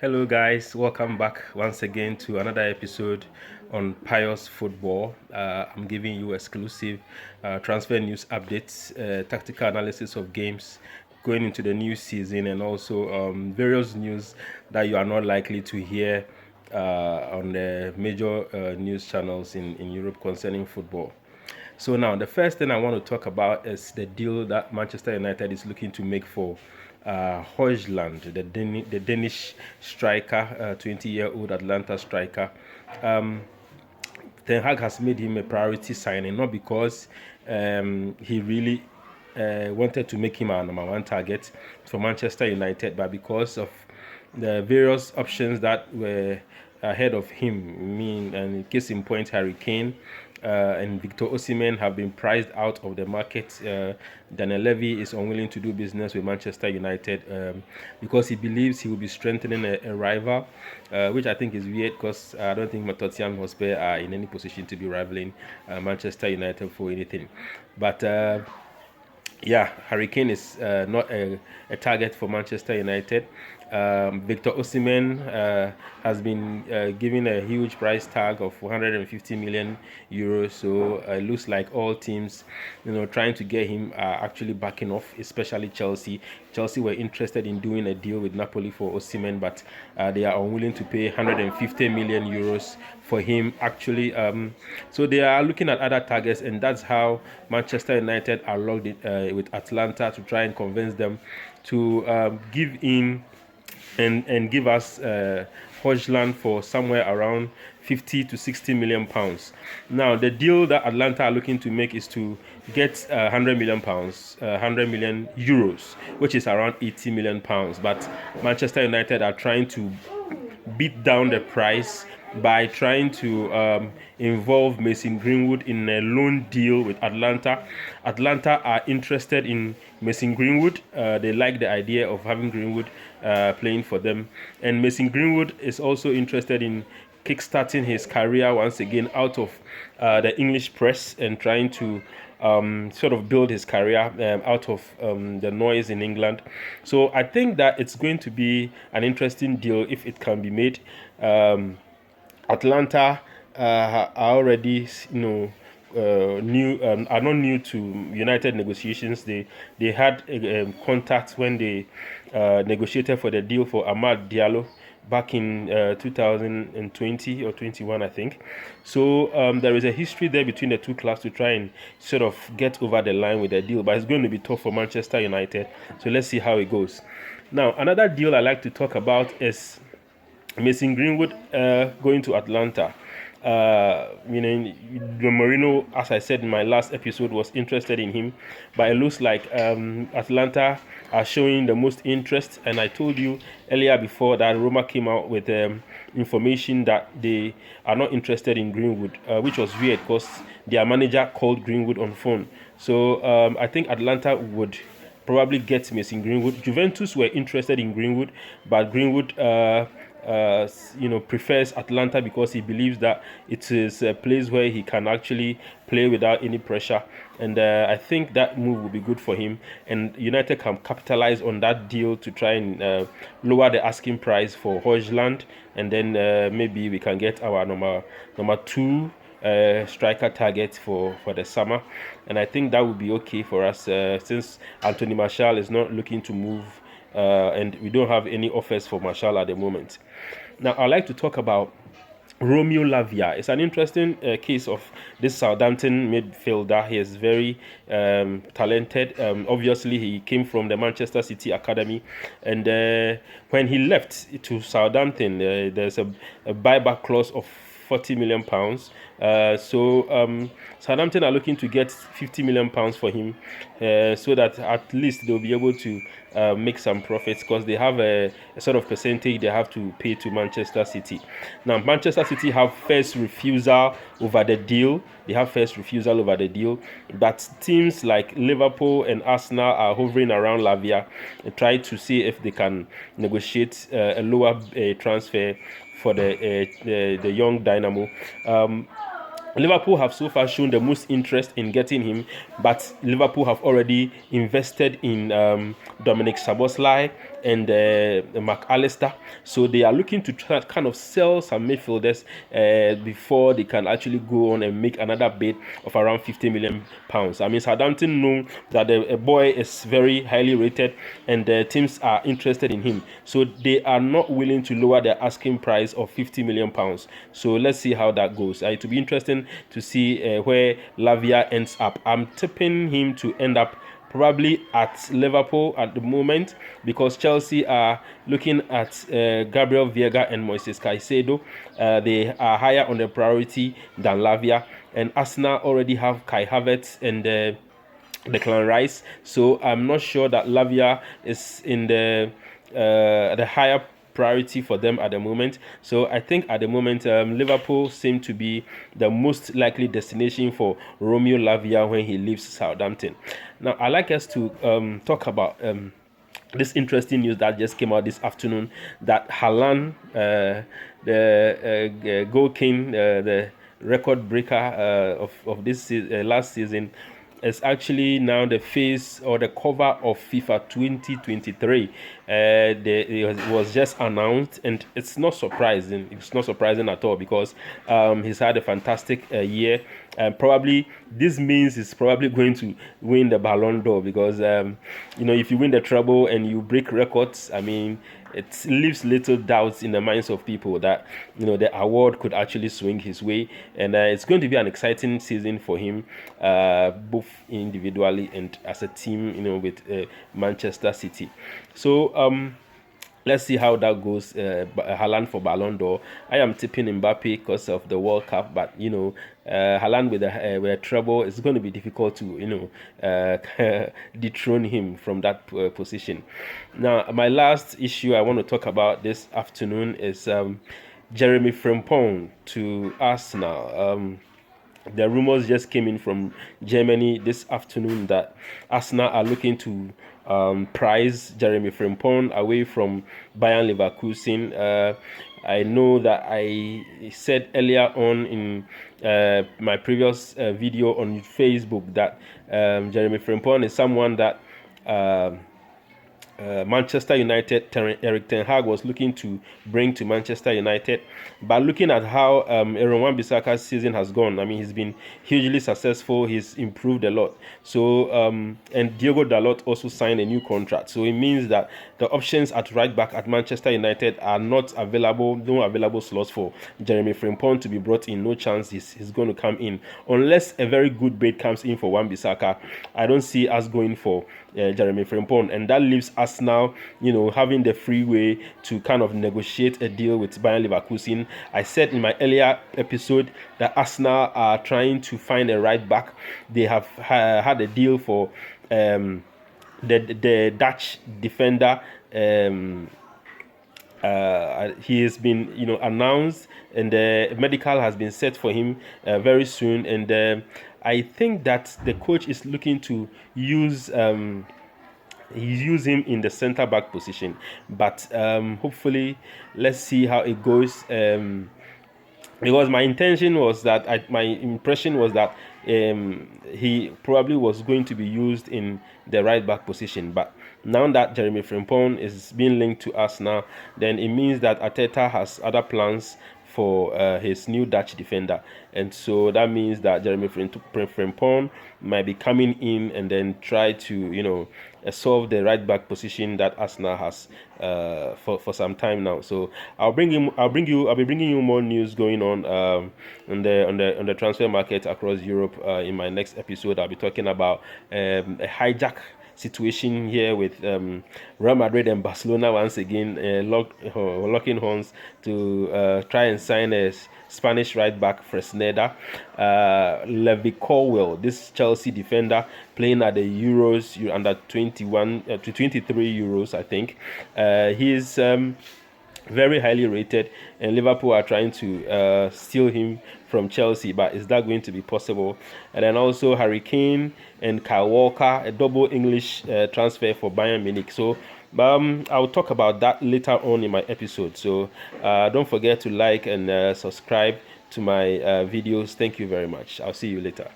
Hello, guys. Welcome back once again to another episode on Pious Football. I'm giving you exclusive transfer news updates, tactical analysis of games going into the new season, and also various news that you are not likely to hear on the major news channels in Europe concerning football. So now the first thing I want to talk about is the deal that Manchester United is looking to make for Hojlund, the Danish striker, 20-year-old Atlanta striker. Ten Hag has made him a priority signing, not because he really wanted to make him our number one target for Manchester United, but because of the various options that were ahead of him. I mean, and case in point, Harry Kane and Victor Osimhen have been priced out of the market. Daniel Levy is unwilling to do business with Manchester United because he believes he will be strengthening a rival, which I think is weird because I don't think Tottenham Hotspur are in any position to be rivaling Manchester United for anything. But yeah, Harry Kane is not a target for Manchester United. Victor Osimhen has been given a huge price tag of 150 million euros. So it looks like all teams, trying to get him are actually backing off, especially Chelsea. Chelsea were interested in doing a deal with Napoli for Osimhen, but they are unwilling to pay 150 million euros for him. Actually, so they are looking at other targets, and that's how Manchester United are locked in, with Atlanta to try and convince them to give in and give us Hojlund for somewhere around 50 to 60 million pounds. Now, the deal that Atlanta are looking to make is to get 100 million pounds, 100 million euros, which is around 80 million pounds. But Manchester United are trying to beat down the price by trying to involve Mason Greenwood in a loan deal with Atlanta. Atlanta are interested in Mason Greenwood. They like the idea of having Greenwood playing for them. And Mason Greenwood is also interested in kickstarting his career once again out of the English press and trying to sort of build his career out of the noise in England. So I think that it's going to be an interesting deal if it can be made. Atlanta are already, new are not new to United negotiations. They had contact when they negotiated for the deal for Amad Diallo back in 2020 or 21, I think. So there is a history there between the two clubs to try and sort of get over the line with the deal, but it's going to be tough for Manchester United. So let's see how it goes. Now, another deal I like to talk about is Mason Greenwood going to Atlanta. Marino, as I said in my last episode, was interested in him, but it looks like Atlanta are showing the most interest. And I told you earlier before that Roma came out with information that they are not interested in Greenwood, which was weird because their manager called Greenwood on phone. So I think Atlanta would probably get Mason Greenwood. Juventus were interested in Greenwood, but Greenwood prefers Atlanta because he believes that it is a place where he can actually play without any pressure, and I think that move will be good for him, and United can capitalize on that deal to try and lower the asking price for Hojlund, and then maybe we can get our number two striker target for the summer, and I think that would be okay for us since Anthony Martial is not looking to move, and we don't have any offers for Martial at the moment. Now, I'd like to talk about Romeo Lavia. It's an interesting case of this Southampton midfielder. He is very talented. Obviously, he came from the Manchester City Academy, and when he left to Southampton, there's a buyback clause of 40 million pounds. So Southampton are looking to get 50 million pounds for him, so that at least they'll be able to make some profits because they have a sort of percentage they have to pay to Manchester City. Now, Manchester City have first refusal over the deal. But teams like Liverpool and Arsenal are hovering around Lavia and try to see if they can negotiate a lower transfer for the young dynamo. Liverpool have so far shown the most interest in getting him, but Liverpool have already invested in Dominic Szoboszlai and McAllister. So they are looking to try kind of sell some midfielders before they can actually go on and make another bid of around 50 million pounds. I mean, Southampton know that the boy is very highly rated and the teams are interested in him. So they are not willing to lower their asking price of 50 million pounds. So let's see how that goes. It will be interesting to see where Lavia ends up. I'm tipping him to end up probably at Liverpool at the moment, because Chelsea are looking at Gabriel Veiga and Moises Caicedo. They are higher on the priority than Lavia, and Arsenal already have Kai Havertz and Declan Rice. So I'm not sure that Lavia is in the higher priority for them at the moment. So I think at the moment Liverpool seem to be the most likely destination for Romeo Lavia when he leaves Southampton. Now I'd like us to talk about this interesting news that just came out this afternoon, that Haaland, the goal king, the record breaker of this last season, is actually now the face or the cover of FIFA 2023. It was just announced, and it's not surprising. It's not surprising at all, because he's had a fantastic year. Probably this means he's probably going to win the Ballon d'Or, because if you win the treble and you break records, I mean, it leaves little doubts in the minds of people that the award could actually swing his way, and it's going to be an exciting season for him, both individually and as a team, with Manchester City. So let's see how that goes. Haaland for Ballon d'Or. I am tipping Mbappe because of the World Cup, but Haaland with a treble, it's going to be difficult to dethrone him from that position. Now, my last issue I want to talk about this afternoon is Jeremy Frimpong to Arsenal. The rumors just came in from Germany this afternoon that Arsenal are looking to prize Jeremy Frimpong away from Bayern Leverkusen. I know that I said earlier on in my previous video on Facebook that Jeremy Frimpong is someone that Manchester United, Eric Ten Hag was looking to bring to Manchester United. But looking at how Aaron Wan-Bissaka's season has gone, I mean, he's been hugely successful. He's improved a lot. So, and Diogo Dalot also signed a new contract. So it means that the options at right back at Manchester United are not available. No available slots for Jeremy Frimpong to be brought in. No chance he's going to come in unless a very good bid comes in for Wan-Bissaka. I don't see us going for Jeremy Frimpong, and that leaves us now, having the freeway to kind of negotiate a deal with Bayern Leverkusen. I said in my earlier episode that Arsenal are trying to find a right back. They have had a deal for the Dutch defender. He has been, announced, and the medical has been set for him very soon. And I think that the coach is looking to use him in the centre back position. But hopefully, let's see how it goes. Because my intention was that my impression was that he probably was going to be used in the right back position. But now that Jeremy Frimpong is being linked to us now, then it means that Arteta has other plans for his new Dutch defender, and so that means that Jeremy Frimpong might be coming in and then try to solve the right back position that Arsenal has for some time now. So I'll be bringing you more news going on on the transfer market across Europe in my next episode. I'll be talking about a hijack situation here with Real Madrid and Barcelona once again locking horns to try and sign a Spanish right back Fresneda. Levi Colwill, this Chelsea defender playing at the Euros under 21 to 23 Euros, I think. He's very highly rated, and Liverpool are trying to steal him from Chelsea, but is that going to be possible? And then also Harry Kane and Kyle Walker, a double English transfer for Bayern Munich. So I'll talk about that later on in my episode. So don't forget to like and subscribe to my videos. Thank you very much. I'll see you later.